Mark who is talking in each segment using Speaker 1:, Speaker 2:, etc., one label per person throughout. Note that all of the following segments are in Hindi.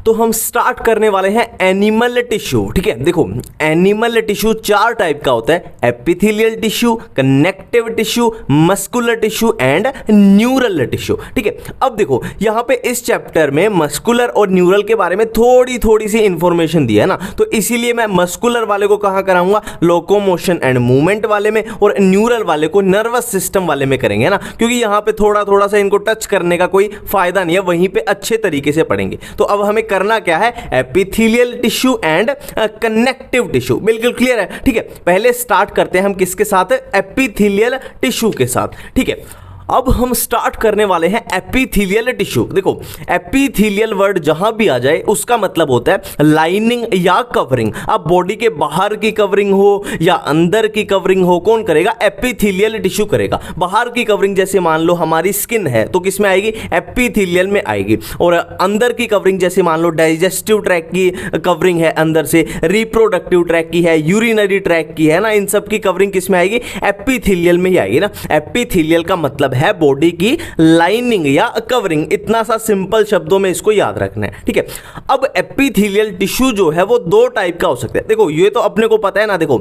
Speaker 1: तो हम स्टार्ट करने वाले हैं एनिमल टिश्यू। ठीक है, देखो एनिमल टिश्यू चार टाइप का होता है, epithelial tissue, connective tissue, muscular tissue and neural tissue. ठीक है, अब देखो यहाँ पे इस चैप्टर में मस्कुलर और न्यूरल के बारे में थोड़ी सी इंफॉर्मेशन दी है ना, तो इसीलिए मैं मस्कुलर वाले को कहाँ कराऊंगा, लोकोमोशन एंड मूवमेंट वाले में, और न्यूरल वाले को नर्वस सिस्टम वाले में करेंगे ना, क्योंकि यहाँ पे थोड़ा सा इनको टच करने का कोई फायदा नहीं है, वहीं पे अच्छे तरीके से पढ़ेंगे। तो अब हमें करना क्या है, epithelial tissue and connective tissue. बिल्कुल क्लियर है। ठीक है, पहले स्टार्ट करते हैं हम किसके साथ, एपिथेलियल टिश्यू के साथ। ठीक है, अब हम स्टार्ट करने वाले हैं एपिथेलियल टिश्यू। देखो एपिथेलियल वर्ड जहां भी आ जाए उसका मतलब होता है लाइनिंग या कवरिंग। अब बॉडी के बाहर की कवरिंग हो या अंदर की कवरिंग हो, कौन करेगा, एपिथेलियल टिश्यू करेगा। बाहर की कवरिंग जैसे मान लो हमारी स्किन है तो किस में आएगी, एपिथेलियल में आएगी। और अंदर की कवरिंग जैसे मान लो डाइजेस्टिव ट्रैक की कवरिंग है, अंदर से रिप्रोडक्टिव ट्रैक की है, यूरिनरी ट्रैक की है ना, इन सब की कवरिंग किस में आएगी, एपिथेलियल में ही आएगी ना। एपिथेलियल का मतलब है बॉडी की लाइनिंग या कवरिंग। इतना सा सिंपल शब्दों में इसको याद रखना है। ठीक है, अब एपिथेलियल टिश्यू जो है वो दो टाइप का हो सकता है। देखो ये तो अपने को पता है ना, देखो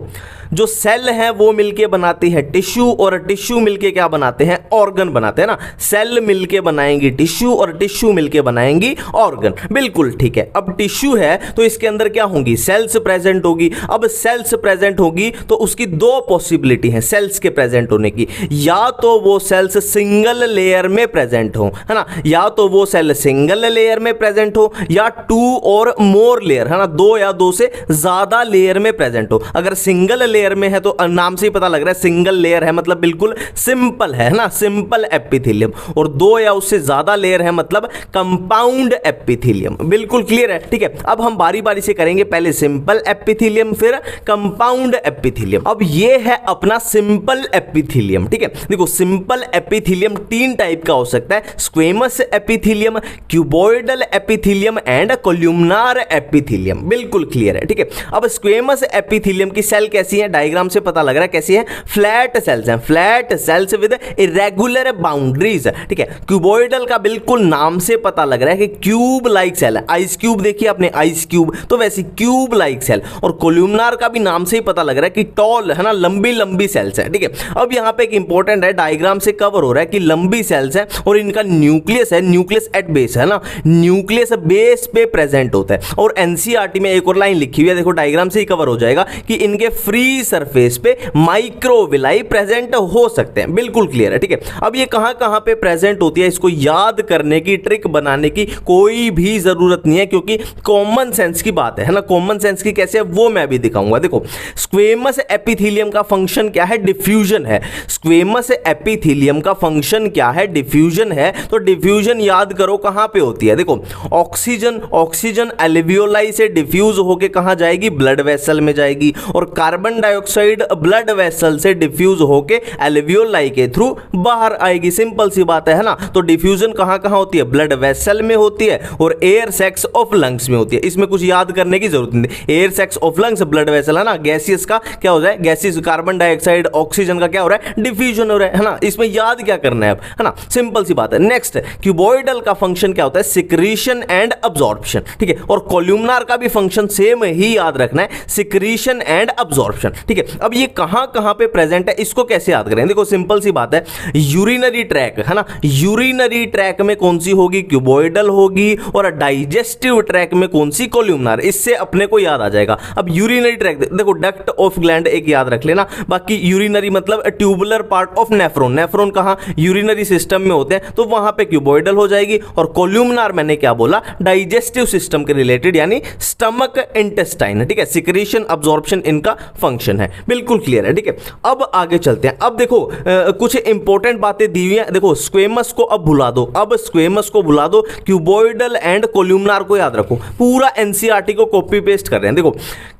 Speaker 1: जो सेल है वो मिलके बनाती है टिश्यू, और टिश्यू मिलके क्या बनाते हैं, ऑर्गन बनाते हैं ना। सेल मिलके बनाएंगी टिश्यू और टिश्यू मिलके बनाएंगी ऑर्गन। बिल्कुल ठीक है। अब टिश्यू है तो इसके अंदर क्या होंगी, सेल्स प्रेजेंट होगी। अब सेल्स प्रेजेंट होगी तो उसकी दो पॉसिबिलिटी है सेल्स के प्रेजेंट होने की, या तो वो सेल्स सिंगल लेयर में प्रेजेंट हो, है ना, या तो वो सेल सिंगल लेयर में प्रेजेंट हो, या टू और मोर लेयर, है ना, दो या दो से ज्यादा लेयर में प्रेजेंट हो। अगर सिंगल लेयर में है तो नाम से ही पता लग रहा है सिंगल लेयर है, मतलब बिल्कुल सिंपल है ना, सिंपल एपिथेलियम। और दो या उससे ज्यादा लेयर है मतलब कंपाउंड एपिथेलियम। बिल्कुल क्लियर है। ठीक है, अब हम बारी बारी से करेंगे, पहले सिंपल एपिथेलियम फिर कंपाउंड एपिथेलियम। अब ये है अपना सिंपल एपिथेलियम। ठीक है, देखो सिंपल एपिथेलियम तीन टाइप का हो सकता है, squamous epithelium, cuboidal epithelium and columnar epithelium. बिल्कुल क्लियर है। ठीक है, अब स्क्वेमस एपिथेलियम की सेल कैसी है, डायग्राम से पता लग रहा है कैसी है, फ्लैट सेल्स हैं, flat sales with irregular boundaries. ठीक है, क्यूबॉइडल का बिल्कुल नाम से पता लग रहा है कि क्यूब लाइक सेल है। आइस क्यूब देखिए आपने, आइस क्यूब, तो वैसी क्यूब लाइक सेल। और कोल्यूमनार का भी नाम से ही पता लग रहा है कि टॉल, है ना, लंबी लंबी सेल्स है। ठीक है, अब यहां पे एक इंपॉर्टेंट है, डायग्राम से कवर हो रहा है कि लंबी सेल्स हैं और इनका न्यूक्लियस है, न्यूक्लियस एट बेस, है ना, न्यूक्लियस बेस पे प्रेजेंट होता है। और एनसीईआरटी में एक और लाइन लिखी हुई है, देखो डायग्राम से ही कवर हो जाएगा कि इनके फ्री सरफेस पे माइक्रोविलाई प्रेजेंट हो सकते हैं। बिल्कुल क्लियर है। ठीक है, अब ये कहां कहां पे प्रेजेंट होती है, इसको याद करने की, ट्रिक बनाने की कोई भी जरूरत नहीं है, क्योंकि कॉमन सेंस की बात है ना। कॉमन सेंस की कैसे है वो मैं भी दिखाऊंगा। देखो स्क्वेमस एपिथेलियम का फंक्शन क्या है, डिफ्यूजन है। स्क्वेमस एपिथेलियम का फंक्शन क्या है, डिफ्यूजन है। तो डिफ्यूजन याद करो कहां पे होती है, देखो ऑक्सीजन एल्वियोलाई से डिफ्यूज होके कहां जाएगी, ब्लड वेसल में जाएगी। और कार्बन डाइऑक्साइड ब्लड वेसल से डिफ्यूज होके एल्वियोलाई के थ्रू बाहर आएगी। सिंपल सी बात है ना। तो डिफ्यूजन कहां कहां होती है, ब्लड वेसल में होती है और एयर सैक्स ऑफ लंग्स में होती है। इसमें कुछ याद करने की जरूरत नहीं। Air sacs of lungs, blood vessel, है ना, गैसियस का क्या हो जाए, गैसियस, कार्बन डाइऑक्साइड, ऑक्सीजन का क्या हो रहा है, डिफ्यूजन हो रहा है ना। इसमें याद क्या करना है अब, है ना, सिंपल सी बात है। नेक्स्ट, क्यूबॉइडल का फंक्शन क्या होता है, सिक्रीशन एंड अब्जॉर्प्शन। ठीक है, और कोल्यूमनार का भी फंक्शन सेम ही याद रखना है, सिक्रीशन एंड अब्जॉर्प्शन। ठीक है, अब ये कहां कहां पे प्रेजेंट है, इसको कैसे याद करें, देखो सिंपल सी बात है, यूरिनरी ट्रैक, है ना, यूरिनरी ट्रैक में कौन सी होगी, क्यूबॉइडल होगी, और डाइजेस्टिव ट्रैक में कौन सी, कोल्यूमनार। इससे अपने को याद आ जाएगा। अब यूरिनरी ट्रैक देखो, डक्ट ऑफ ग्लैंड एक याद रख लेना, बाकी यूरिनरी मतलब tubular part of nephron. Nephron कहां, यूरिनरी सिस्टम में होते हैं, तो वहां पे क्यूबॉइडल हो जाएगी। और कोल्यूमनार मैंने क्या बोला, डाइजेस्टिव सिस्टम के रिलेटेड, यानी स्टमक इंटेस्टाइन। ठीक है, सिक्रीशन अब्जॉर्प्शन इनका फंक्शन है। बिल्कुल क्लियर है। ठीक है, अब आगे चलते हैं। अब देखो कुछ इंपॉर्टेंट बातें दी हुई हैं। देखो स्क्वेमस को अब भुला दो, अब स्क्वेमस को भुला दो, क्यूबॉइडल एंड कोल्यूमनार को याद रखो। पूरा एनसीईआरटी को कॉपी पेस्ट कर रहे हैं। देखो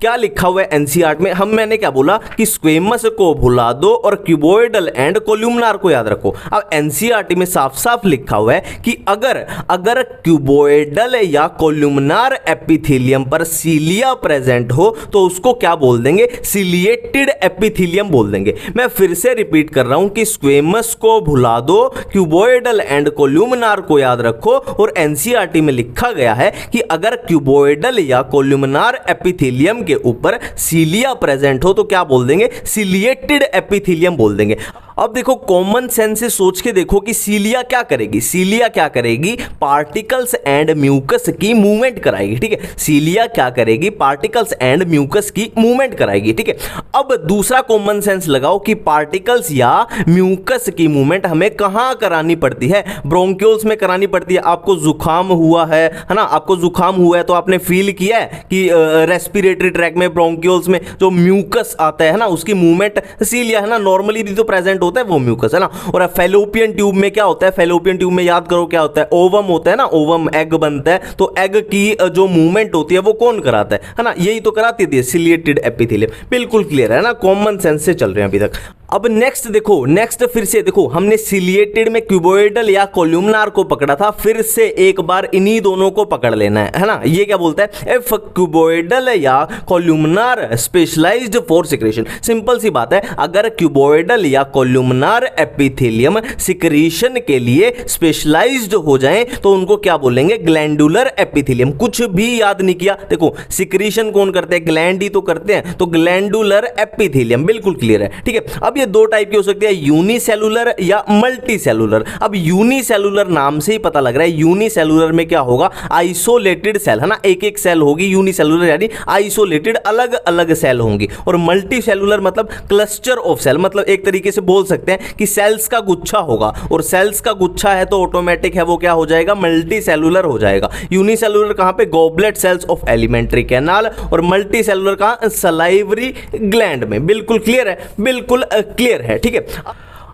Speaker 1: क्या लिखा हुआ है एनसीईआरटी में, मैंने क्या बोला कि स्क्वेमस को भुला दो और क्यूबॉइडल एंड कोल्यूमनार को याद रखो। रखो। अब एनसीईआरटी में साफ साफ लिखा हुआ है कि अगर क्यूबोइडल या कोलुमनार एपिथेलियम पर सीलिया प्रेजेंट हो तो उसको क्या बोल देंगे, सिलिएटेड एपिथेलियम बोल देंगे। मैं फिर से रिपीट कर रहा हूं कि स्क्वेमस को भुला दो, क्यूबोइडल एंड कोलुमनार को याद रखो। और एनसीईआरटी में लिखा गया है कि अगर क्यूबोइडल या कोलुमनार एपिथेलियम के ऊपर सीलिया प्रेजेंट हो तो क्या बोल देंगे, सिलिएटेड एपिथेलियम बोल देंगे। अब देखो कॉमन सेंस से सोच के देखो कि सीलिया क्या करेगी, सीलिया क्या करेगी, पार्टिकल्स एंड म्यूकस की मूवमेंट कराएगी। ठीक है, सीलिया क्या करेगी, पार्टिकल्स एंड म्यूकस की मूवमेंट कराएगी। ठीक है, अब दूसरा कॉमन सेंस लगाओ कि पार्टिकल्स या म्यूकस की मूवमेंट हमें कहां करानी पड़ती है, ब्रोंक्यूल्स में करानी पड़ती है। आपको जुकाम हुआ है ना, आपको जुकाम हुआ है तो आपने फील किया है कि रेस्पिरेटरी ट्रैक में ब्रोंक्यूल्स में जो म्यूकस आता है ना उसकी मूवमेंट सीलिया है ना, नॉर्मली भी तो प्रेजेंट होता है वो म्यूकस है ना। और फैलोपियन ट्यूब में क्या होता है, फैलोपियन ट्यूब में याद करो क्या होता है, ओवम होता है ना, ओवम एग बनता है तो एग की जो मूवमेंट होती है वो कौन कराता है ना, यही तो कराती थी सिलिएटेड एपिथेलियम। बिल्कुल क्लियर है ना, कॉमन सेंस से चल रहे हैं अभी तक। अब नेक्स्ट देखो, नेक्स्ट फिर से देखो, हमने सिलिएटेड में क्यूबोइडल या कोलुमनार को पकड़ा था, फिर से एक बार इन्हीं दोनों को पकड़ लेना है ना। ये क्या बोलता है, इफ क्यूबोइडल या columnar specialized for secretion. Simple सी बात है, अगर क्यूबोइडल या कोलुमनार एपिथेलियम सिक्रीशन के लिए स्पेशलाइज्ड हो जाएं तो उनको क्या बोलेंगे, ग्लैंडुलर एपिथेलियम। कुछ भी याद नहीं किया, देखो सिक्रीशन कौन करते हैं, ग्लैंड ही तो करते हैं, तो ग्लैंडुलर एपिथेलियम। बिल्कुल क्लियर है। ठीक है, अब ये दो टाइप की हो सकती है, यूनिसेलुलर या मल्टीसेलुलर। अब यूनिसेलुलर नाम से ही पता लग रहा है, यूनिसेलुलर में क्या होगा, आइसोलेटेड सेल है ना, एक एक सेल होगी। यूनिसेलुलर यानी आइसोलेटेड, अलग अलग सेल होंगी। और मल्टीसेलुलर मतलब क्लस्टर ऑफ सेल, मतलब एक तरीके से बोल सकते हैं कि सेल्स का गुच्छा होगा, और सेल्स का गुच्छा है तो ऑटोमेटिक है वो क्या हो जाएगा, मल्टीसेलुलर हो जाएगा। यूनिसेलुलर कहां पे, goblet cells of alimentary canal, और मल्टीसेलुलर कहां, सलाइवरी ग्लैंड में। बिल्कुल क्लियर है, बिल्कुल क्लियर है। ठीक है,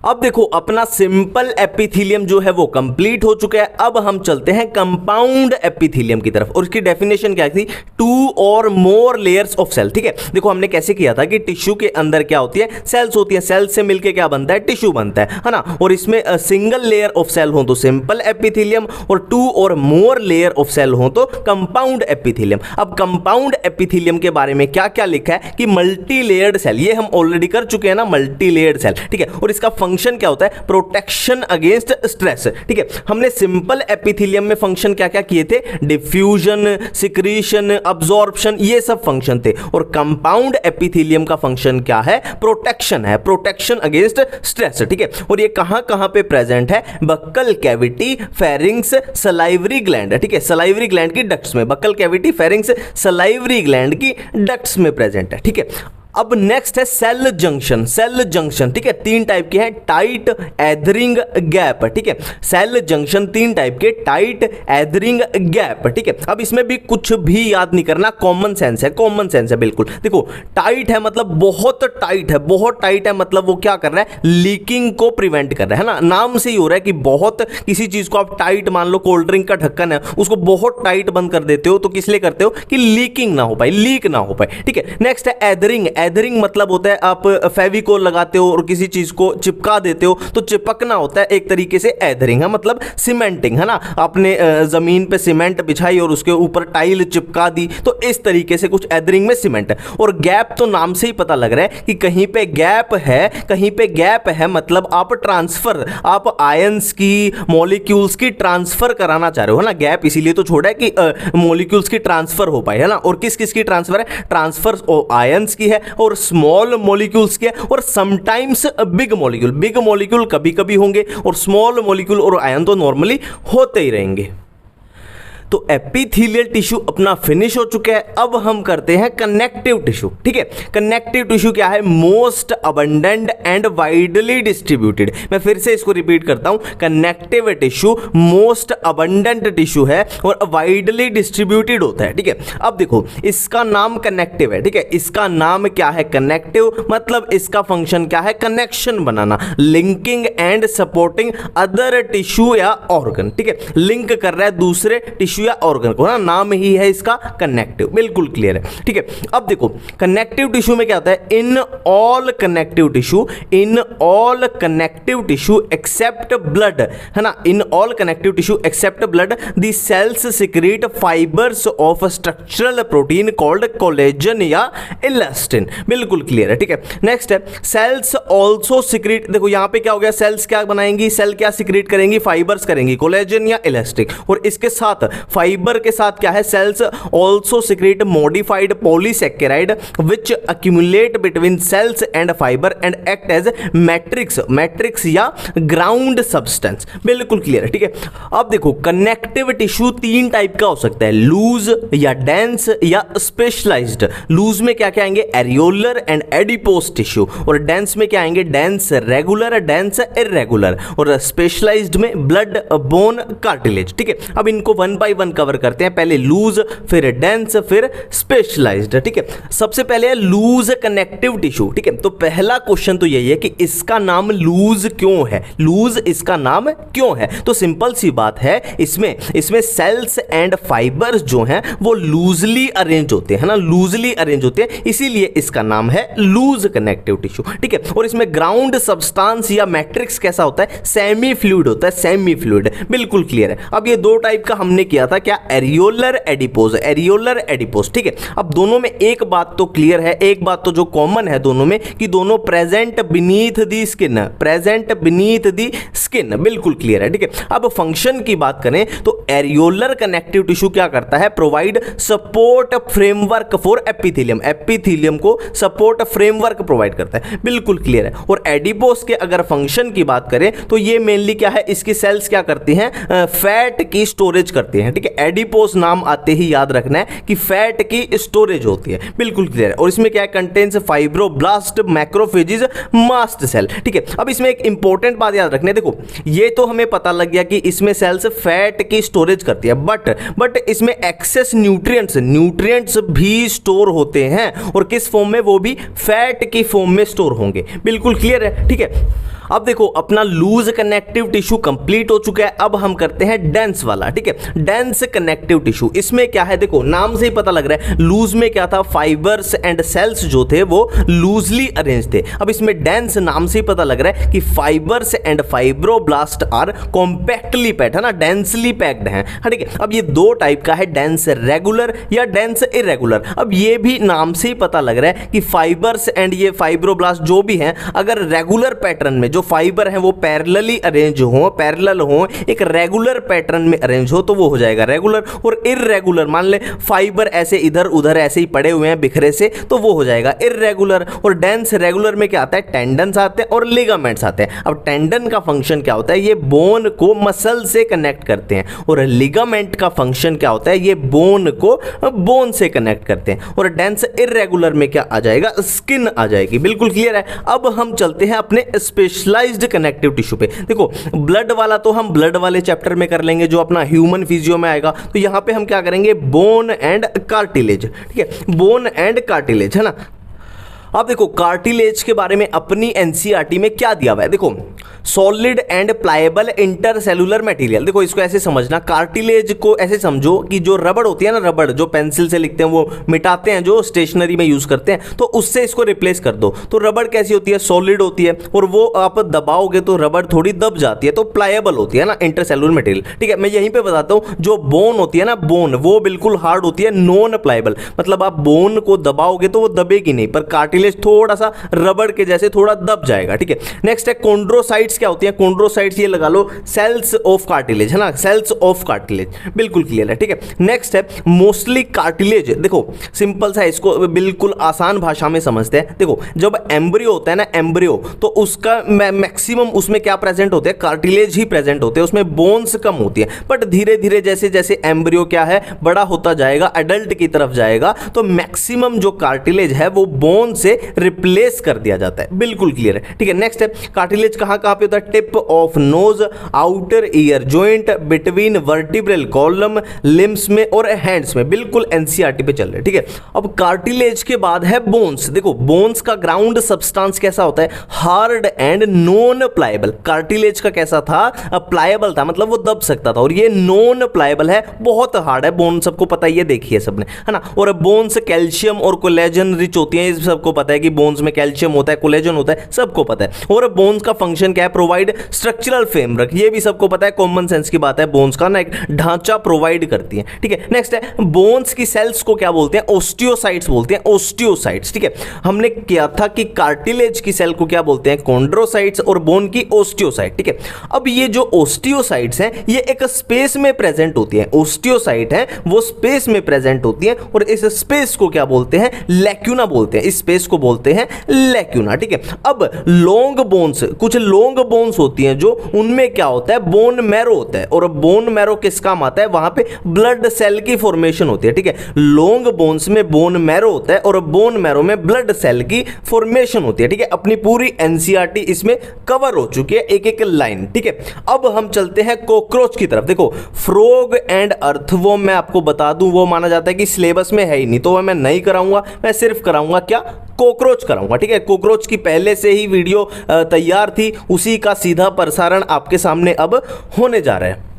Speaker 1: अब देखो अपना सिंपल एपिथेलियम जो है वो कंप्लीट हो चुका है। अब हम चलते हैं कंपाउंड एपिथेलियम की तरफ, और उसकी डेफिनेशन क्या थी, टू और मोर लेयर्स ऑफ सेल। ठीक है, देखो हमने कैसे किया था कि टिश्यू के अंदर क्या होती है, सेल्स होती है, सेल्स से मिलके क्या बनता है, टिश्यू बनता है ना। और इसमें सिंगल लेयर ऑफ सेल हो तो सिंपल एपिथेलियम, और टू और मोर लेयर ऑफ सेल हो तो कंपाउंड एपिथेलियम। अब कंपाउंड एपिथेलियम के बारे में क्या क्या लिखा है कि मल्टी लेयर्ड सेल, ये हम ऑलरेडी कर चुके हैं ना, मल्टी लेयर्ड सेल। ठीक है, और इसका फंक्शन क्या होता है, प्रोटेक्शन अगेंस्ट स्ट्रेस। ठीक है, हमने सिंपल एपिथेलियम में फंक्शन क्या क्या किए थे, डिफ्यूजन, सिक्रीशन, अब्जॉर्प्शन, ये सब फंक्शन थे। और कंपाउंड एपिथेलियम का फंक्शन क्या है, प्रोटेक्शन है, प्रोटेक्शन अगेंस्ट स्ट्रेस। ठीक है, और ये कहां कहां पे प्रेजेंट है, buccal cavity, pharynx, salivary gland. ठीक है, सलाइवरी ग्लैंड की डक्ट्स में, buccal cavity, pharynx, salivary gland की डक्ट्स में प्रेजेंट है। ठीक है, अब नेक्स्ट है सेल जंक्शन, सेल जंक्शन। ठीक है, तीन टाइप के हैं, टाइट, एथरिंग, गैप। ठीक है, सेल जंक्शन तीन टाइप के, टाइट, एथरिंग, गैप। ठीक है, अब इसमें भी कुछ भी याद नहीं करना, कॉमन सेंस है, कॉमन सेंस है बिल्कुल। देखो टाइट है मतलब बहुत टाइट है, बहुत टाइट है मतलब वो क्या कर रहा है, लीकिंग को प्रिवेंट कर रहा है ना, नाम से ही हो रहा है कि बहुत, किसी चीज को आप टाइट, मान लो कोल्ड ड्रिंक का ढक्कन है, उसको बहुत टाइट बंद कर देते हो तो किस लिए करते हो, कि लीकिंग ना हो पाए, लीक ना हो पाए। ठीक है, नेक्स्ट है एथरिंग। एथरिंग मतलब होता है आप फेविकोल लगाते हो और किसी चीज को चिपका देते हो तो चिपकना होता है एक तरीके से एथरिंग है, मतलब सीमेंटिंग है ना, आपने जमीन पे सीमेंट बिछाई और उसके ऊपर टाइल चिपका दी तो इस तरीके से कुछ एथरिंग में सीमेंट है। और गैप तो नाम से ही पता लग रहा है कि कहीं पे गैप है, कहीं पे गैप है मतलब आप ट्रांसफर, आप आयंस की, मॉलिक्यूल्स की ट्रांसफर कराना चाह रहे हो है ना, गैप इसीलिए तो छोड़ा है कि मॉलिक्यूल्स की ट्रांसफर हो पाए है ना। और किस किस की ट्रांसफर है, ट्रांसफर आयंस की है और स्मॉल मॉलिक्यूल्स के, और sometimes big molecule, big molecule कभी कभी होंगे और स्मॉल मॉलिक्यूल और आयन तो नॉर्मली होते ही रहेंगे। तो एपिथेलियल टिश्यू अपना फिनिश हो चुका है। अब हम करते हैं कनेक्टिव टिश्यू। ठीक है, कनेक्टिव टिश्यू क्या है, most abundant and widely distributed. मैं फिर से इसको रिपीट करता हूं, connective tissue most abundant tissue है और वाइडली डिस्ट्रीब्यूटेड होता है। ठीक है, अब देखो इसका नाम कनेक्टिव है। ठीक है, इसका नाम क्या है, कनेक्टिव, मतलब इसका फंक्शन क्या है, connection banana, linking and supporting other tissue या ऑर्गन। ठीक है, लिंक कर रहा है दूसरे टिश्यू टिश्यू या ऑर्गन को, ना नाम ही है इसका कनेक्टिव, बिल्कुल क्लियर है, ठीक है। अब देखो कनेक्टिव टिश्यू में क्या होता है, in all connective tissue except blood, है ना, in all connective tissue except blood the cells secrete fibres of structural protein called collagen या इलास्टिन, बिल्कुल क्लियर है, ठीक है। नेक्स्ट है सेल्स ऑल्सो सिक्रीट, देखो यहां पे क्या हो गया, सेल्स क्या बनाएंगी, सेल क्या सिक्रीट करेंगी, फाइबर्स करेंगी, कोलेजन या इलास्टिक, और इसके साथ फाइबर के साथ क्या है, cells also secrete modified polysaccharide which accumulate between cells and fibre and act as matrix या ग्राउंड सब्सटेंस, बिल्कुल क्लियर है, ठीक है। अब देखो कनेक्टिव टिश्यू तीन टाइप का हो सकता है, लूज या डेंस या स्पेशलाइज्ड। लूज में क्या क्या आएंगे, एरियोलर एंड एडिपोस टिश्यू, और डेंस में क्या आएंगे, डेंस रेगुलर, डेंस इर्रेगुलर, और स्पेशलाइज्ड में ब्लड बोन कार्टिलेज, ठीक है। अब इनको वन बाय वन कवर करते हैं, पहले लूज फिर डेंस फिर स्पेशलाइज्ड, ठीक है। सबसे पहले है लूज कनेक्टिव टिश्यू, ठीक है। तो पहला क्वेश्चन तो यही है कि इसका नाम लूज क्यों है, लूज इसका नाम क्यों है, तो सिंपल सी बात है, इसमें सेल्स एंड फाइबर्स जो हैं वो लूजली अरेंज होते हैं ना, लूजली अरेंज होते हैं, इसीलिए इसका नाम है लूज कनेक्टिव टिश्यू, ठीक है। और इसमें ग्राउंड सब्सटेंस या मैट्रिक्स कैसा होता है, सेमी फ्लूइड होता है, सेमी फ्लूइड, बिल्कुल क्लियर है। अब ये दो टाइप का हमने किया था, क्या, एरियोलर एडिपोज, ठीक है। अब दोनों में एक बात तो क्लियर है, एक बात तो जो कॉमन है दोनों में कि दोनों प्रेजेंट बीनीथ दी स्किन, बिल्कुल क्लियर है, ठीक है। अब फंक्शन की बात करें तो एरियोलर कनेक्टिव टिश्यू क्या करता है, provide support framework for epithelium को सपोर्ट फ्रेमवर्क प्रोवाइड करता है, बिल्कुल क्लियर है। और एडिपोस के अगर फंक्शन की बात करें तो ये मेनली क्या है, इसकी सेल्स क्या करती हैं, फैट की स्टोरेज करती हैं, ठीक है। एडिपोस नाम आते ही याद रखना है कि फैट की स्टोरेज होती है, बिल्कुल क्लियर है। और इसमें क्या है, contains fibroblast, macrophages, mast cell, ठीक है। अब इसमें एक इंपॉर्टेंट बात याद रखना है, देखो ये तो हमें पता लग गया कि इसमें सेल्स फैट की स्टोरेज करती है, बट इसमें एक्सेस न्यूट्रिएंट्स भी स्टोर होते हैं, और किस फॉर्म में, वो भी फैट की फॉर्म में स्टोर होंगे, बिल्कुल क्लियर है, ठीक है। अब देखो अपना लूज कनेक्टिव टिश्यू कंप्लीट हो चुका है, अब हम करते हैं डेंस वाला, ठीक है। डेंस कनेक्टिव टिश्यू, इसमें क्या है, देखो नाम से ही पता लग रहा है, लूज में क्या था, फाइबर्स एंड सेल्स जो थे वो लूजली अरेंज थे। अब इसमें डेंस नाम से ही पता लग रहा है कि fibres and fibroblast are compactly packed, है ना, डेंसली पैक्ड हैं, ठीक है। अब ये दो टाइप का है, डेंस रेगुलर या डेंस इरेगुलर। अब ये भी नाम से ही पता लग रहा है कि फाइबर्स एंड ये फाइब्रोब्लास्ट जो भी हैं, अगर रेगुलर पैटर्न में जो फाइबर हैं वो पैरेलली अरेंज हो, एक रेगुलर पैटर्न में अरेंज हो, तो वो हो जाएगा रेगुलर। और इर्रेगुलर, मान ले फाइबर ऐसे इधर उधर ऐसे ही पड़े हुए हैं बिखरे से, तो वो हो जाएगा इर्रेगुलर। और डेंस रेगुलर में क्या आता है, टेंडन्स आते हैं और लिगामेंट्स आते हैं। अब टेंडन का फंक्शन क्या होता है, ये बोन को मसल से कनेक्ट करते हैं, और लिगामेंट का फंक्शन क्या होता है, ये बोन को बोन से कनेक्ट करते हैं। और डेंस इर्रेगुलर में क्या आ जाएगा, स्किन आ जाएगी, बिल्कुल क्लियर है। अब हम चलते हैं अपने स्पेशलाइज्ड कनेक्टिव टिश्यू पे। देखो ब्लड वाला तो हम ब्लड वाले चैप्टर में कर लेंगे, जो अपना ह्यूमन फिजियो में आएगा। तो यहां पे हम क्या करेंगे, बोन एंड कार्टिलेज, ठीक है, बोन एंड कार्टिलेज, है ना। अब देखो कार्टिलेज के बारे में अपनी एनसीईआरटी में क्या दिया हुआ है, देखो solid and pliable intercellular material. देखो इसको ऐसे समझना, कार्टिलेज को ऐसे समझो कि जो रबड़ होती है ना, रबड़ जो पेंसिल से लिखते हैं वो मिटाते हैं, जो स्टेशनरी में यूज करते हैं, तो उससे इसको रिप्लेस कर दो। तो रबड़ कैसी होती है, सॉलिड होती है, और वो आप दबाओगे तो रबड़ थोड़ी दब जाती है, तो प्लायबल होती है ना, इंटरसेलुलर मटेरियल, ठीक है। मैं यहीं पे बताता हूँ, जो बोन होती है ना, बोन वो बिल्कुल हार्ड होती है, नॉन प्लायबल, मतलब आप बोन को दबाओगे तो वो दबेगी नहीं, पर कार्टिलेज थोड़ा सा रबड़ के जैसे थोड़ा दब जाएगा, ठीक है। नेक्स्ट है कॉन्ड्रोसाइट्स, क्या होती है कॉन्ड्रोसाइट्स, ये लगा लो सेल्स ऑफ कार्टिलेज, है ना, सेल्स ऑफ कार्टिलेज, बिल्कुल क्लियर है, ठीक है। नेक्स्ट है मोस्टली कार्टिलेज, देखो सिंपल सा, इसको बिल्कुल आसान भाषा में समझते हैं। देखो जब एम्ब्रियो होता है ना, एम्ब्रियो, तो उसका मैक्सिमम उसमें क्या प्रेजेंट होते हैं, कार्टिलेज ही प्रेजेंट होते हैं, उसमें बोन्स कम होती है। बट धीरे धीरे जैसे जैसे एम्ब्रियो क्या है, बड़ा होता जाएगा, एडल्ट की तरफ जाएगा, तो मैक्सिमम जो कार्टिलेज है वो बोन से से रिप्लेस कर दिया जाता है। बिल्कुल क्लियर है, ठीक है। नेक्स्ट है कार्टिलेज कहां कहां पे होता है? Tip of nose, outer ear joint, between vertebral column, limbs में और हैंड्स में। बिल्कुल एनसीईआरटी पे चल रहे हैं, ठीक है। अब कार्टिलेज के बाद है बोन्स। देखो बोन्स का ग्राउंड सब्सटेंस कैसा होता है? Hard and non pliable. Cartilage का कैसा था? प्लायबल था, मतलब वो दब सकता था, और ये नॉन प्लायबल है, बहुत हार्ड है। बोन सबको पता ही है, देखिए सबने, है ना। और बोन्स कैल्शियम और कोलेजन रिच होती है, सबको पता है कि बोन्स में कैल्शियम होता है, कोलेजन होता है, सबको पता है। और बोन्स का फंक्शन क्या है? प्रोवाइड स्ट्रक्चरल फ्रेमवर्क, ये भी सबको पता है, कॉमन सेंस की बात है। बोन्स का ना एक ढांचा प्रोवाइड करती है, ठीक है। नेक्स्ट है बोन्स की सेल्स को क्या बोलते हैं? ओस्टियोसाइट्स बोलते हैं, ओस्टियोसाइट्स, ठीक है। हमने किया था कि कार्टिलेज की सेल को क्या बोलते हैं? कॉन्ड्रोसाइट्स, और बोन की ओस्टियोसाइट, ठीक है। अब ये जो ओस्टियोसाइट्स हैं ये एक स्पेस में प्रेजेंट होती है। ओस्टियोसाइट है वो स्पेस में प्रेजेंट होती है, और इस स्पेस को क्या बोलते हैं? लैक्यूना बोलते हैं। इस स्पेस को बोलते हैं लैक्यूना, ठीक है। अब लॉन्ग बोन्स, कुछ लॉन्ग बोन्स होती हैं जो, उनमें क्या होता है? बोन मैरो होता है, और बोन मैरो किस काम आता है? वहां पे ब्लड सेल की फॉर्मेशन होती है, ठीक है। लॉन्ग बोन्स में बोन मैरो होता है, और बोन मैरो में ब्लड सेल की फॉर्मेशन होती है, ठीक है। अपनी पूरी एनसीईआरटी इसमें कवर हो चुकी है, एक एक लाइन, ठीक है। अब हम चलते हैं कॉकरोच की तरफ। देखो फ्रॉग एंड अर्थवॉर्म, मैं आपको बता दूं वो माना जाता है कि सिलेबस में है ही नहीं, तो वह मैं नहीं कराऊंगा, मैं सिर्फ कराऊंगा क्या? कॉकरोच कराऊंगा, ठीक है। कॉकरोच की पहले से ही वीडियो तैयार थी, उसी का सीधा प्रसारण आपके सामने अब होने जा रहा है।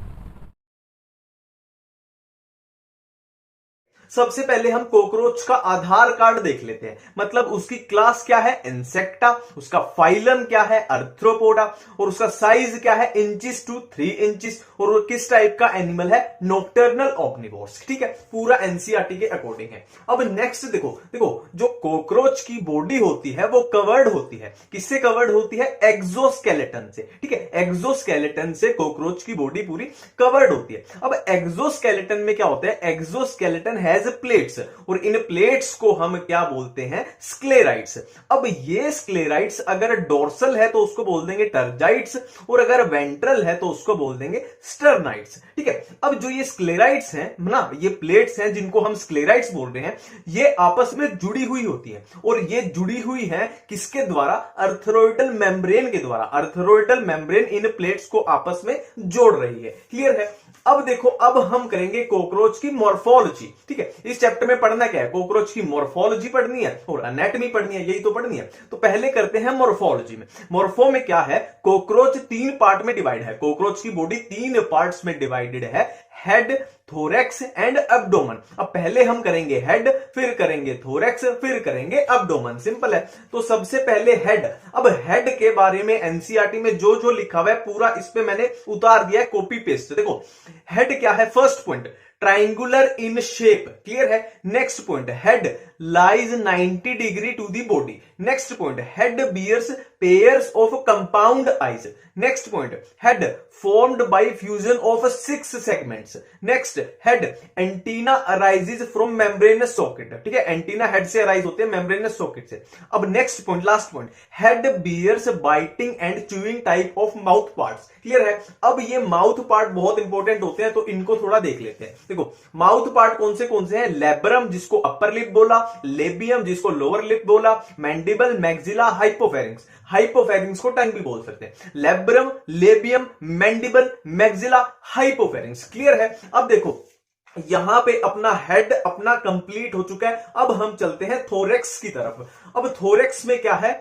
Speaker 1: सबसे पहले हम कॉकरोच का आधार कार्ड देख लेते हैं, मतलब उसकी क्लास क्या है? इंसेक्टा, उसका फाइलम क्या है? अर्थ्रोपोडा, और उसका साइज क्या है? इंचेस टू 3 इंचेस, और वो किस टाइप का एनिमल है? नॉक्टर्नल ऑम्निवोर्स, ठीक है। पूरा एनसीईआरटी के अकॉर्डिंग है। अब नेक्स्ट देखो, जो कॉकरोच की बॉडी होती है वो कवर्ड होती है, किससे कवर्ड होती है? एक्सोस्केलेटन से, ठीक है। एक्सोस्केलेटन से कॉकरोच की बॉडी पूरी कवर्ड होती है। अब एक्सोस्केलेटन में क्या होता है? एक्सोस्केलेटन हैज प्लेट्स, और इन प्लेट्स को हम क्या बोलते हैं? स्क्लेराइड्स। अब ये स्क्लेराइड्स अगर डोर्सल है तो उसको बोल देंगे टर्जाइड्स, और अगर वेंट्रल है तो उसको बोल देंगे स्टर्नाइड्स, ठीक है। अब जो ये स्क्लेराइड्स हैं ना, ये प्लेट्स हैं जिनको हम स्क्लेराइड्स बोल रहे हैं, ये आपस में जुड़ी हुई होती है, और ये जुड़ी हुई है किसके द्वारा? अर्थरोइडल मेम्ब्रेन के द्वारा। अर्थरोइडल मेम्ब्रेन इन प्लेट्स को आपस में जोड़ रही है, क्लियर है। अब देखो, अब हम करेंगे कॉकरोच की मॉर्फोलॉजी, ठीक है। इस चैप्टर में पढ़ना क्या है? कॉकरोच की मॉर्फोलॉजी पढ़नी है और एनाटॉमी पढ़नी है, यही तो पढ़नी है। तो पहले करते हैं मॉर्फोलॉजी में। मॉर्फो में क्या है? कॉकरोच 3 पार्ट में डिवाइड है। कॉकरोच की बॉडी 3 पार्ट्स में डिवाइडेड है, हेड, थोरैक्स एंड एब्डोमेन। अब पहले हम करेंगे हेड, फिर करेंगे थोरैक्स, फिर करेंगे एब्डोमेन, सिंपल है। तो सबसे पहले हेड। अब हेड के बारे में एनसीईआरटी में जो जो लिखा हुआ है पूरा इस पे मैंने उतार दिया है, कॉपी पेस्ट। देखो हेड क्या है? First point, triangular in shape, clear है। Next point, head lies 90 degree to the body. Next point, head bears pairs of compound eyes. Next point, head formed by fusion of 6 segments. Next, head antenna arises from membranous socket, ठीक है। एंटीना हेड से अराइज होते हैं मेम्ब्रेनस सॉकेट से। अब next point, last point, head bears biting and chewing type of mouth parts, clear है। अब ये माउथ पार्ट बहुत इंपॉर्टेंट होते हैं, तो इनको थोड़ा देख लेते हैं। देखो माउथ पार्ट कौन से हैं? लेब्रम जिसको अपर लिप बोला, लेबियम जिसको लोअर लिप बोला, मैंडिबल, मैक्सिला, हाइपोफेरिंक्स। हाइपोफेरिंक्स को टंग भी बोल सकते हैं। Labrum, labium, mandible, maxilla, हाइपोफेरिंक्स, clear है। अब देखो यहां पे अपना हेड अपना कंप्लीट हो चुका है। अब हम चलते हैं थोरैक्स की तरफ। अब थोरैक्स में क्या है?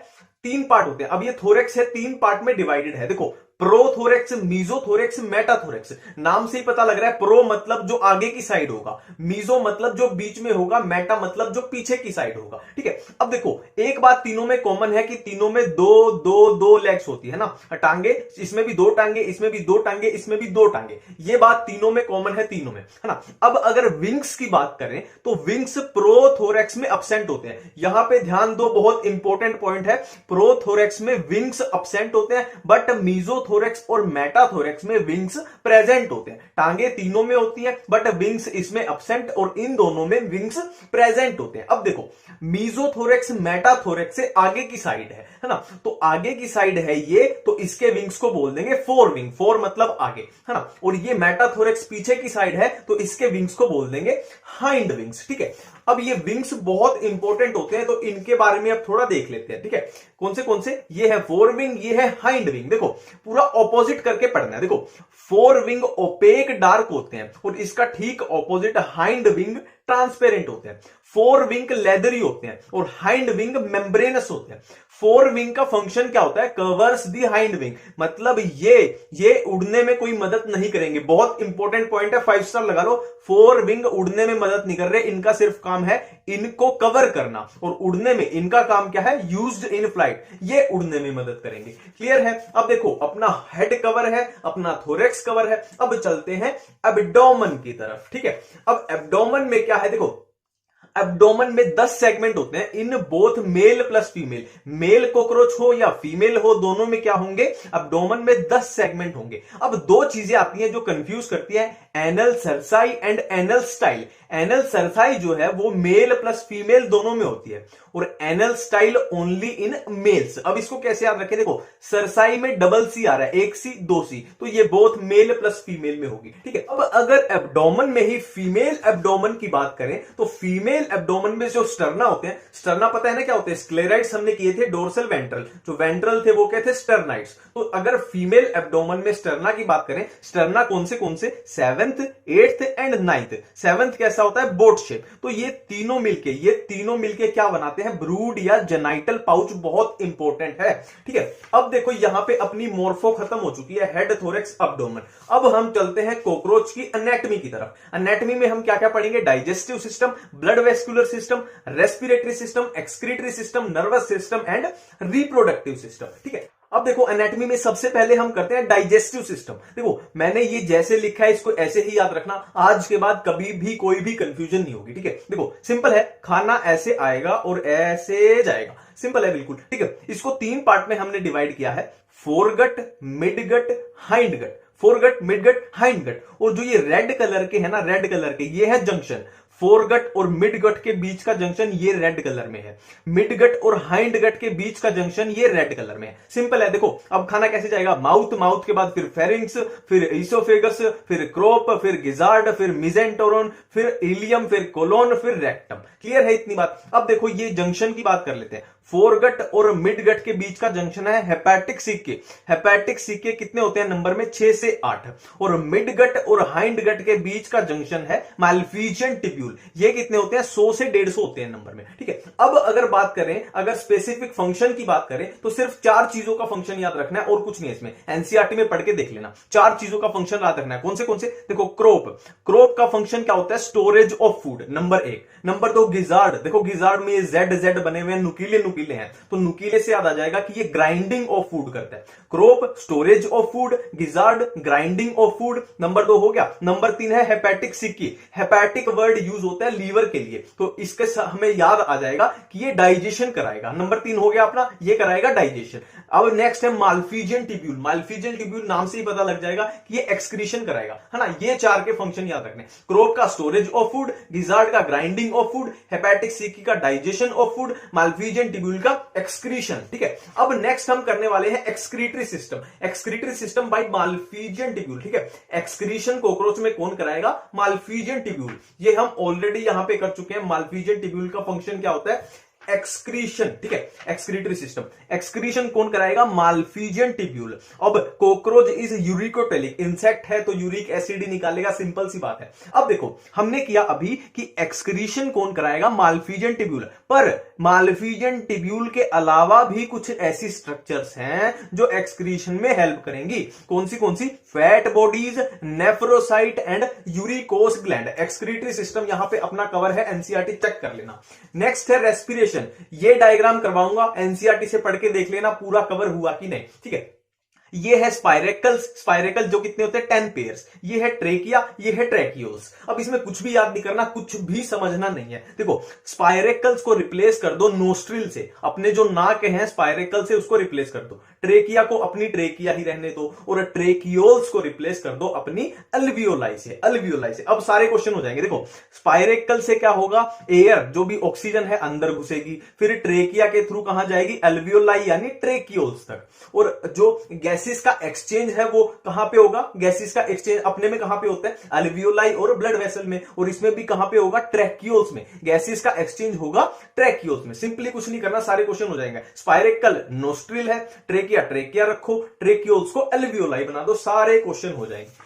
Speaker 1: 3 पार्ट होते हैं। अब ये थोरैक्स है 3 पार्ट में डिवाइडेड है। देखो प्रोथोरेक्स, मीजोथोरेक्स, मेटाथोरेक्स। नाम से ही पता लग रहा है, प्रो मतलब जो आगे की साइड होगा, मीजो मतलब जो बीच में होगा, मेटा मतलब जो पीछे की साइड होगा, ठीक है। अब देखो एक बात तीनों में कॉमन है कि तीनों में दो लेग्स होती है ना, टांगे। इसमें भी 2 टांगे, इसमें भी 2 टांगे, इसमें भी 2 टांगे। ये बात तीनों में कॉमन है, तीनों में, है ना। अब अगर विंग्स की बात करें तो विंग्स प्रोथोरेक्स में अब्सेंट होते हैं। यहां पे ध्यान दो, बहुत इंपॉर्टेंट पॉइंट है। प्रोथोरेक्स में विंग्स अब्सेंट होते हैं, बट मीजो थोरैक्स और मेटाथोरैक्स में विंग्स प्रेजेंट होते हैं। टांगे तीनों में होती हैं, बट विंग्स इसमें अब्सेंट और इन दोनों में विंग्स प्रेजेंट होते हैं। अब देखो मीजोथोरैक्स मेटाथोरैक्स से आगे की साइड है ना, तो आगे की साइड है ये, तो इसके विंग्स को बोल देंगे फोर विंग। फोर मतलब आगे, है ना। और ये मेटाथोरैक्स पीछे की साइड है, तो इसके विंग्स को बोल देंगे हाइंड विंग्स, ठीक है। अब ये विंग्स बहुत इंपॉर्टेंट होते हैं, तो इनके बारे में अब थोड़ा देख लेते हैं, ठीक है। कौन से ये है फोर विंग, ये है हाइंड विंग। देखो पूरा ऑपोजिट करके पढ़ना है। देखो फोर विंग ओपेक डार्क होते हैं और इसका ठीक ऑपोजिट हाइंड विंग ट्रांसपेरेंट होते हैं। फोर विंग लेदरी होते हैं और हाइंड विंग मेम्ब्रेनस होते हैं। फोर विंग का फंक्शन क्या होता है, कवर्स दी हाइंड विंग, मतलब ये उड़ने में कोई मदद नहीं करेंगे। बहुत इंपॉर्टेंट पॉइंट है, 5 स्टार लगा लो। फोर विंग उड़ने में मदद नहीं कर रहे, इनका सिर्फ काम है इनको कवर करना, और उड़ने में इनका काम क्या है, यूज्ड इन फ्लाइट, ये उड़ने में मदद करेंगे। क्लियर है। अब देखो अपना हेड कवर है, अपना थोरेक्स कवर है। अब चलते हैं एब्डोमेन की तरफ, ठीक है। अब एब्डोमेन में क्या है, देखो एब्डोमेन में 10 सेगमेंट होते हैं in both male plus female. Male cockroach हो या फीमेल हो, दोनों में क्या होंगे, एब्डोमेन में 10 सेगमेंट होंगे। अब दो चीजें आती हैं जो कंफ्यूज करती है, anal cerci and anal style. Anal cerci जो है वो मेल प्लस फीमेल दोनों में होती है, और anal style only in males. अब इसको कैसे याद रखें, देखो सरसाई में डबल सी आ रहा है, एक सी दो सी, तो ये बोथ मेल प्लस फीमेल में होगी, ठीक है। अब अगर एब्डोमेन में ही फीमेल एब्डोमेन की बात करें, तो फीमेल एब्डोमेन में जो स्टर्ना होते हैं, स्टर्ना पता है ना क्या होते हैं, स्क्लेराइड्स हमने किए थे डोर्सल वेंट्रल, जो वेंट्रल थे वो क्या थे, स्टर्नाइड्स। तो अगर फीमेल एब्डोमेन में स्टर्ना की बात करें, स्टर्ना कौन से 7th 8th and 9th। 7th कैसा होता है, बोट शेप। तो ये तीनों मिलके क्या बनाते हैं, ब्रूड या जेनाइटल पाउच, बहुत इंपॉर्टेंट है, ठीक है। अब देखो यहां पे अपनी मोर्फो खत्म हो चुकी है, हेड थोरेक्स एब्डोमेन। अब हम चलते हैं कॉकरोच की एनाटॉमी की तरफ। एनाटॉमी में हम क्या क्या पढ़ेंगे, digestive system, blood vascular system, respiratory system, excretory system, nervous system and reproductive system, ठीक है। अब देखो एनाटॉमी में सबसे पहले हम करते हैं डाइजेस्टिव सिस्टम। देखो मैंने ये जैसे लिखा है इसको ऐसे ही याद रखना, आज के बाद कभी भी कोई भी कंफ्यूजन नहीं होगी, ठीक है। देखो सिंपल है, खाना ऐसे आएगा और ऐसे जाएगा, सिंपल है बिल्कुल, ठीक है। इसको 3 पार्ट में हमने डिवाइड किया है, foregut, midgut, hindgut. Foregut, midgut, hindgut. और जो ये रेड कलर के है ना, रेड कलर के, ये है जंक्शन। फोरगट और मिडगट के बीच का जंक्शन ये रेड कलर में है, मिडगट और हाइंडगट के बीच का जंक्शन ये रेड कलर में है। सिंपल है। देखो अब खाना कैसे जाएगा, माउथ, माउथ के बाद फिर फेरिंग्स, फिर इसोफेगस, फिर क्रोप, फिर गिजार्ड, फिर मिजेंटोरन, फिर इलियम, फिर कोलोन, फिर रेक्टम। क्लियर है इतनी बात। अब देखो ये जंक्शन की बात कर लेते हैं। फोरगट और मिडगट के बीच का जंक्शन है हेपेटिक सिक्के। हेपेटिक सिक्के कितने होते हैं नंबर में, 6 से 8। और मिडगट और हाइंडगट के बीच का जंक्शन है मालफिजियन टिब्यूल, ये कितने होते हैं, 100 से 150 होते हैं नंबर में, ठीक है। अब अगर बात करें, अगर स्पेसिफिक फंक्शन की बात करें, तो सिर्फ 4 चीजों का फंक्शन याद रखना है और कुछ नहीं है इसमें। एनसीईआरटी में पढ़ के देख लेना, 4 चीजों का फंक्शन याद रखना है। कौन से, देखो क्रोप, क्रोप का फंक्शन क्या होता है, storage of food, number 1। Number 2 gizzard, देखो गिजार्ड में ये जेड बने हुए हैं, नुकीले हैं, तो नुकीले से याद आ जाएगा कि ये ग्राइंडिंग ऑफ फूड करता है। Crop storage of food, gizzard grinding of food, number 2 हो गया। नंबर 3 है हेपेटिक सिक्की। हेपेटिक वर्ड यूज होता है लीवर के लिए, तो इसके हमें याद आ जाएगा कि ये डाइजेशन कराएगा। नंबर 3 हो गया अपना, ये कराएगा डाइजेशन। अब नेक्स्ट है मालफिजियन टिब्यूल। मालफिजियन टिब्यूल नाम से ही पता लग जाएगा कि ये एक्सक्रीशन कराएगा, है ना। ये 4 के फंक्शन याद रखने, क्रोप का स्टोरेज ऑफ फूड, गिजार्ड का grinding of food, hepatic caeca का digestion of food, malpighian tubule का एक्सक्रीशन, ठीक है। अब नेक्स्ट हम करने वाले हैं excretory system. Excretory system by malpighian tubule, ठीक है। एक्सक्रीशन कॉकरोच में कौन कराएगा, मालफिजियन टिब्यूल। ये हम ऑलरेडी यहां पे कर चुके हैं। मालफिजियन टिब्यूल का फंक्शन क्या होता है, एक्सक्रीशन, ठीक है। एक्सक्रीटरी सिस्टम, एक्सक्रीशन कौन कराएगा, मालफिजियन टिब्यूल। अब कॉकरोच इज यूरिकोटेलिक, इंसेक्ट है तो यूरिक एसिड ही निकालेगा, सिंपल सी बात है। अब देखो हमने किया अभी कि एक्सक्रीशन कौन कराएगा, मालफिजियन टिब्यूल। पर मालफिजियन टिब्यूल के अलावा भी कुछ ऐसी स्ट्रक्चर्स हैं जो एक्सक्रीशन में हेल्प करेंगी। कौन सी, fat bodies, nephrocyte and uricose gland. Excretory system यहां पे अपना कवर है, एनसीईआरटी चेक कर लेना। नेक्स्ट है रेस्पिरेशन। ये डायग्राम करवाऊंगा, एनसीईआरटी से पढ़ के देख लेना पूरा कवर हुआ कि नहीं, ठीक है। ये है स्पाइरेकल जो कितने होते हैं, 10 पेयर्स। ये है ट्रेकिया, ये है ट्रैकियोस। अब इसमें कुछ भी याद नहीं करना, कुछ भी समझना नहीं है। देखो स्पाइरेकल्स को रिप्लेस कर दो नोस्ट्रिल से, अपने जो नाक हैं स्पाइरेकल से उसको रिप्लेस कर दो। ट्रेकिया को अपनी ट्रेकिया ही रहने दो और ट्रेकियोल्स को रिप्लेस कर दो अपनी अल्वियोलाई से, अल्वियोलाई से। अब सारे क्वेश्चन हो जाएंगे। देखो स्पाइरेकल से क्या होगा, एयर जो भी ऑक्सीजन है अंदर घुसेगी, फिर ट्रेकिया के थ्रू कहां जाएगी, अल्वियोलाई यानी ट्रेकियोल्स तक। और जो गैसेस का एक्सचेंज है वो कहां पे होगा, गैसेस का एक्सचेंज अपने में कहां पे होता है, अल्वियोलाई और ब्लड वेसल में, और इसमें भी कहां पे होगा, ट्रैकियोल्स में। गैसेस का एक्सचेंज होगा ट्रैकियोल्स में। सिंपली कुछ नहीं करना, सारे क्वेश्चन हो जाएंगे। स्पाइरेकल नोस्ट्रिल है, ट्रेकिया ट्रेकिया रखो, ट्रेकियोल्स को अल्वियोलाई बना दो, सारे क्वेश्चन हो जाएंगे।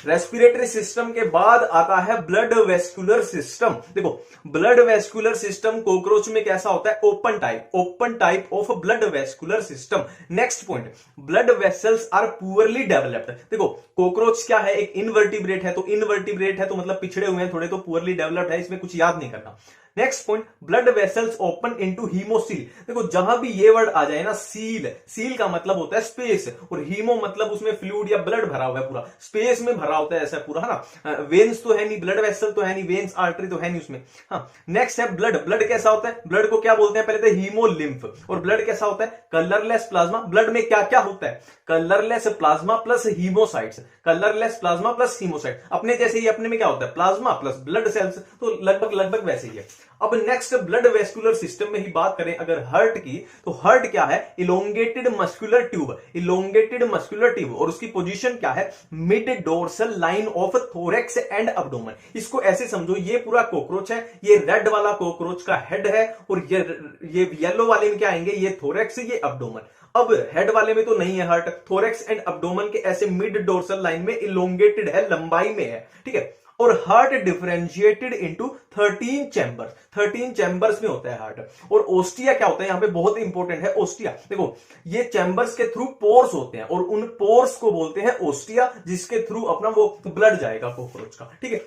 Speaker 1: रेस्पिरेटरी सिस्टम के बाद आता है ब्लड वेस्कुलर सिस्टम। देखो ब्लड वेस्कुलर सिस्टम कॉकरोच में कैसा होता है, open type of blood vascular system. Next point, blood vessels are poorly developed. देखो कॉकरोच क्या है, एक इनवर्टिब्रेट है, तो इनवर्टिब्रेट है तो मतलब पिछड़े हुए हैं थोड़े, तो पुअरली डेवलप्ड है, इसमें कुछ याद नहीं करना। Next point, blood vessels open into haemocoel. देखो जहां भी ये वर्ड आ जाए ना, सील का मतलब होता है स्पेस, और हीमो मतलब उसमें फ्लूइड या ब्लड भरा हुआ है, पूरा स्पेस में भरा होता है ऐसा पूरा, है ना। वेन्स तो है नहीं, ब्लड वेसल तो है नहीं, वेन्स आर्टरी तो है नहीं उसमें। हाँ नेक्स्ट है ब्लड कैसा होता है, ब्लड को क्या बोलते हैं, पहले तो हीमोलिम्फ। और ब्लड कैसा होता है, कलरलेस प्लाज्मा। ब्लड में क्या क्या होता है, colourless plasma plus haemocytes, colourless plasma plus haemocyte. अपने जैसे ही अपने में क्या होता है, प्लाज्मा प्लस ब्लड सेल्स, तो लगभग वैसे ही है। अब नेक्स्ट ब्लड वेस्कुलर सिस्टम में ही बात करें अगर हार्ट की, तो हार्ट क्या है, elongated muscular tube, elongated muscular tube, और उसकी पोजीशन क्या है, mid dorsal line of thorax and abdomen. इसको ऐसे समझो, ये पूरा कॉकरोच है, ये रेड वाला कॉकरोच का हेड है, और ये येलो वाले में क्या आएंगे, ये थोरेक्स, ये अब्डोमेन। अब हेड वाले में तो नहीं है हार्ट, थोरेक्स एंड अब्डोमेन के ऐसे मिड डोर्सल लाइन में इलोंगेटेड है, लंबाई में है, ठीक है। और heart differentiated into 13 chambers, 13 chambers में होता है हार्ट। और ओस्टिया क्या होता है, यहां पे बहुत इंपॉर्टेंट है ओस्टिया। देखो ये चैम्बर्स के थ्रू पोर्स होते हैं, और उन पोर्स को बोलते हैं ओस्टिया, जिसके थ्रू अपना वो ब्लड जाएगा कॉकरोच का, ठीक है।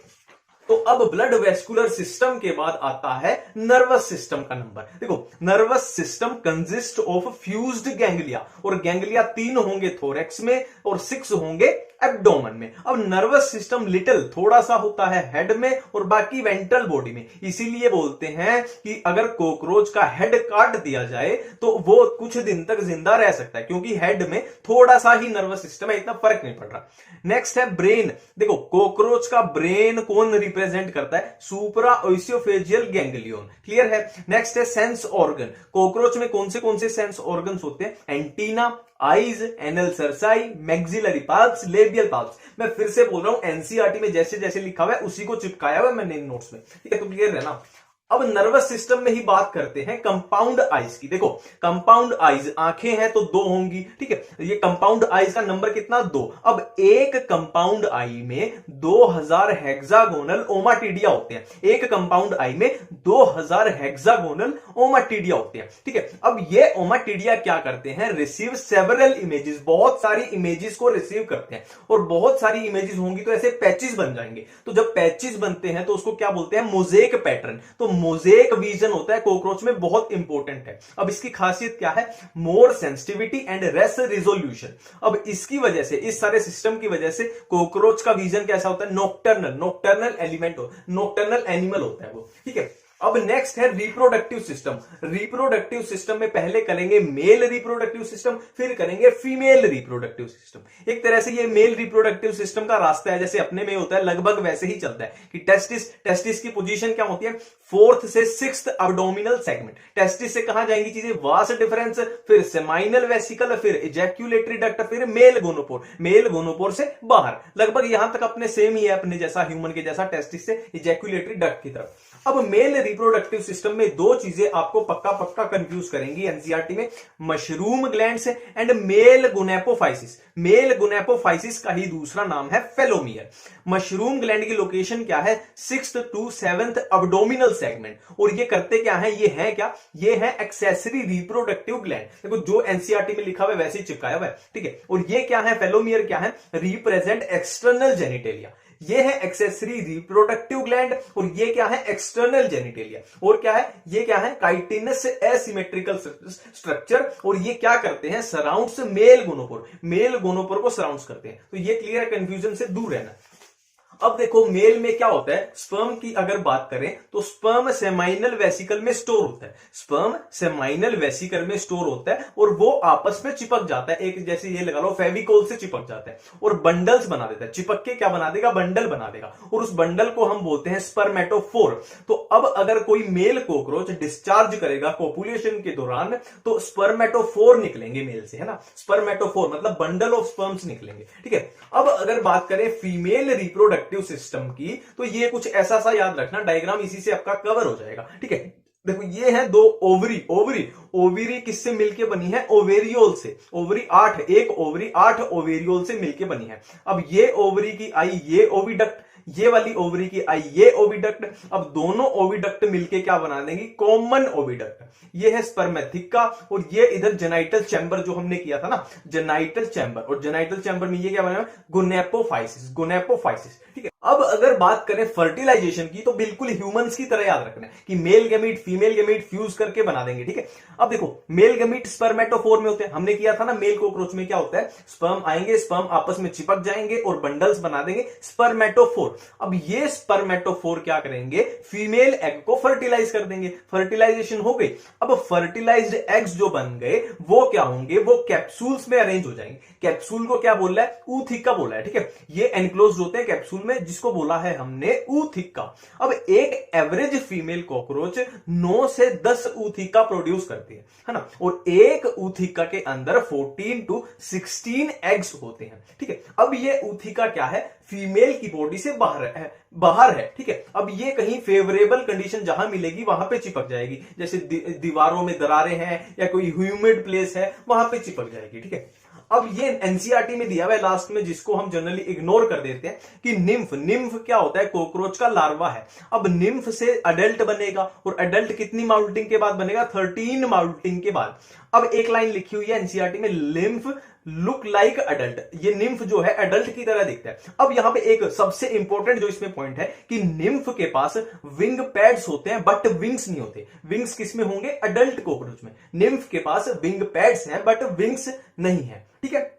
Speaker 1: तो अब ब्लड वेस्कुलर सिस्टम के बाद आता है नर्वस सिस्टम का नंबर। देखो nervous system consist of fused ganglia, और गैंग्लिया 3 होंगे थोरेक्स में और 6 होंगे एब्डोमेन में। अब नर्वस सिस्टम लिटिल थोड़ा सा होता है हेड में और बाकी वेंट्रल बॉडी में, इसीलिए बोलते हैं कि अगर कॉकरोच का हेड काट दिया जाए तो वो कुछ दिन तक जिंदा रह सकता है, क्योंकि हेड में थोड़ा सा ही नर्वस सिस्टम है, इतना फर्क नहीं पड़ रहा। नेक्स्ट है ब्रेन। देखो कॉकरोच का ब्रेन कौन रिप्रेजेंट करता है, सुप्रा ओसियोफेजियल गैंग्लियन, क्लियर है। नेक्स्ट है सेंस ऑर्गन। कॉकरोच में कौन से सेंस ऑर्गन्स होते हैं, antenna, eyes, anal cerci, maxillary palps, labial palps. मैं फिर से बोल रहा हूं, एनसीईआरटी में जैसे जैसे लिखा हुआ है उसी को चिपकाया हुआ है मैंने नोट्स में, ठीक है, तो क्लियर है ना। अब नर्वस सिस्टम में ही बात करते हैं कंपाउंड आइज की। देखो कंपाउंड आइज, आंखें हैं तो 2 होंगी, ठीक है। ये कंपाउंड आइज का नंबर कितना, 2। अब एक कंपाउंड आई में 2000 हेक्सागोनल ओमाटिडिया होते हैं, एक कंपाउंड आई में 2000 हेक्सागोनल ओमाटिडिया होते हैं, ठीक है। अब ये ओमाटिडिया क्या करते हैं, रिसीव सेवरल इमेजेस, बहुत सारी इमेजेस को रिसीव करते हैं, और बहुत सारी इमेजेस होंगी तो ऐसे पैचेस बन जाएंगे। तो जब पैचेस बनते हैं तो उसको क्या बोलते हैं, मोजेक पैटर्न। तो मोजेक विजन होता है कॉकरोच में, बहुत इंपॉर्टेंट है। अब इसकी खासियत क्या है, मोर सेंसिटिविटी एंड लेस रिजोल्यूशन। अब इसकी वजह से, इस सारे सिस्टम की वजह से कॉकरोच का विजन कैसा होता है, नॉक्टर्नल एलिमेंट हो, नॉक्टर्नल एनिमल होता है वो, ठीक है। अब नेक्स्ट है रिप्रोडक्टिव सिस्टम। रिप्रोडक्टिव सिस्टम में पहले करेंगे मेल रिप्रोडक्टिव सिस्टम, फिर करेंगे फीमेल रिप्रोडक्टिव सिस्टम। एक तरह से ये मेल रिप्रोडक्टिव सिस्टम का रास्ता है, जैसे अपने में होता है लगभग वैसे ही चलता है कि टेस्टिस की पोजीशन क्या होती है, 4th से 6th अब्डोमिनल सेगमेंट। टेस्टिस से कहां जाएंगी चीजें, वास डिफरेंस, फिर सेमाइनल वेसिकल, फिर इजैक्यूलेटरी डक्ट, फिर मेल गोनोपोर से बाहर। लगभग यहां तक अपने सेम ही है, अपने जैसा, ह्यूमन के जैसा, टेस्टिस से इजैक्यूलेटरी डक्ट की तरफ। अब मेल रिप्रोडक्टिव सिस्टम में 2 चीजें आपको पक्का कंफ्यूज करेंगी एनसीईआरटी में, mushroom glands and male gonapophysis. Male gonapophysis का ही दूसरा नाम है फेलोमियर। मशरूम ग्लैंड की लोकेशन क्या है, 6th to 7th abdominal segment. और ये करते क्या है, ये है एक्सेसरी रिप्रोडक्टिव ग्लैंड। देखो जो एनसीईआरटी में लिखा हुआ है वैसे ही चिपकाया हुआ है, ठीक है। और ये क्या है, फेलोमियर क्या है, रिप्रेजेंट एक्सटर्नल जेनिटेलिया। ये है एक्सेसरी रिप्रोडक्टिव ग्लैंड, और ये क्या है, एक्सटर्नल जेनिटेलिया। और क्या है, ये क्या है, काइटिनस एसिमेट्रिकल स्ट्रक्चर। और ये क्या करते हैं, सराउंड्स मेल गोनोपोर को सराउंड्स करते हैं। तो ये क्लियर है, कंफ्यूजन से दूर रहना। अब देखो मेल में क्या होता है, स्पर्म की अगर बात करें तो स्पर्म सेमाइनल वेसिकल में स्टोर होता है, स्पर्म सेमाइनल वेसिकल में स्टोर होता है और वो आपस में चिपक जाता है, एक जैसे ये लगा लो फेविकोल से चिपक जाता है और बंडल्स बना देता है, चिपक के क्या बना देगा, बंडल बना देगा और उस बंडल को हम बोलते हैं स्पर्मेटोफोर। तो अब अगर कोई मेल कॉकरोच डिस्चार्ज करेगा कोपुलेशन के दौरान तो स्पर्मेटोफोर निकलेंगे मेल से, है ना, स्पर्मेटोफोर मतलब बंडल ऑफ स्पर्म्स निकलेंगे, ठीक है। अब अगर बात करें फीमेल रिप्रोडक्टिव सिस्टम की तो ये कुछ ऐसा सा याद रखना, डायग्राम इसी से आपका कवर हो जाएगा, ठीक है। देखो ये है दो ओवरी, ओवरी किससे मिलके बनी है, ओवेरियोल से, ओवरी 8, एक ओवरी 8 ओवेरियोल से मिलके बनी है। अब ये ओवरी की आई ये ओविडक्ट, ये वाली ओवरी की आई ये ओविडक्ट, अब दोनों ओविडक्ट मिलके क्या बना देंगी, कॉमन ओविडक्ट। ये है स्पर्मेथिका और ये इधर जेनाइटल चैम्बर जो हमने किया था ना, जेनाइटल चैम्बर, और जेनाइटल चैम्बर में ये क्या बना, गोनेपोफाइसिस, गोनेपोफाइसिस, ठीक है। अब अगर बात करें फर्टिलाइजेशन की तो बिल्कुल ह्यूमंस की तरह याद रखना है कि male gamete female gamete fuse करके बना देंगे, ठीक है। अब देखो मेल गैमीट स्पर्मेटोफोर में होते हैं, हमने किया था ना मेल कॉकरोच में क्या होता है, स्पर्म आएंगे, स्पर्म आपस में चिपक जाएंगे और बंडल्स बना देंगे, स्पर्मेटोफोर। अब ये स्पर्मेटोफोर क्या करेंगे, फीमेल एग को फर्टिलाइज कर देंगे, फर्टिलाइजेशन हो गई। अब फर्टिलाइज्ड एग्स जो बन गए वो क्या होंगे, वो कैप्सूल्स में अरेंज हो जाएंगे। कैप्सूल को क्या बोल रहा है, ऊथिका बोला है, ठीक है। ये एनक्लोज्ड होते हैं कैप्सूल में, जिसको बोला है हमने ऊथिका। अब एक एवरेज फीमेल कॉकरोच 9 से 10 ऊथिका प्रोड्यूस करती है ना, और एक ऊथिका के अंदर 14 to 16 एग्स होते हैं, ठीक है। अब ये ऊथिका क्या है, फीमेल की बॉडी से बाहर है, ठीक है। अब ये कहीं फेवरेबल कंडीशन जहां मिलेगी वहां पे चिपक जाएगी, जैसे दीवारों में दरारें हैं या कोई ह्यूमिड प्लेस है वहां पे चिपक जाएगी, ठीक है। अब ये एनसीईआरटी में दिया हुआ है लास्ट में, जिसको हम जनरली इग्नोर कर देते हैं, कि निम्फ क्या होता है, कॉकरोच का लार्वा है। अब निम्फ से अडल्ट बनेगा और अडल्ट कितनी माउल्टिंग के बाद बनेगा, 13 माउल्टिंग के बाद। अब एक लाइन लिखी हुई है एनसीईआरटी में, लिम्फ लुक लाइक अडल्ट, ये निम्फ जो है अडल्ट की तरह दिखता है। अब यहां पे एक सबसे इंपॉर्टेंट जो इसमें पॉइंट है कि निम्फ के पास विंग पैड्स होते हैं बट विंग्स नहीं होते। विंग्स किसमें होंगे, अडल्ट कॉकरोच में। निम्फ के पास विंग पैड्स हैं बट विंग्स नहीं है, ठीक है।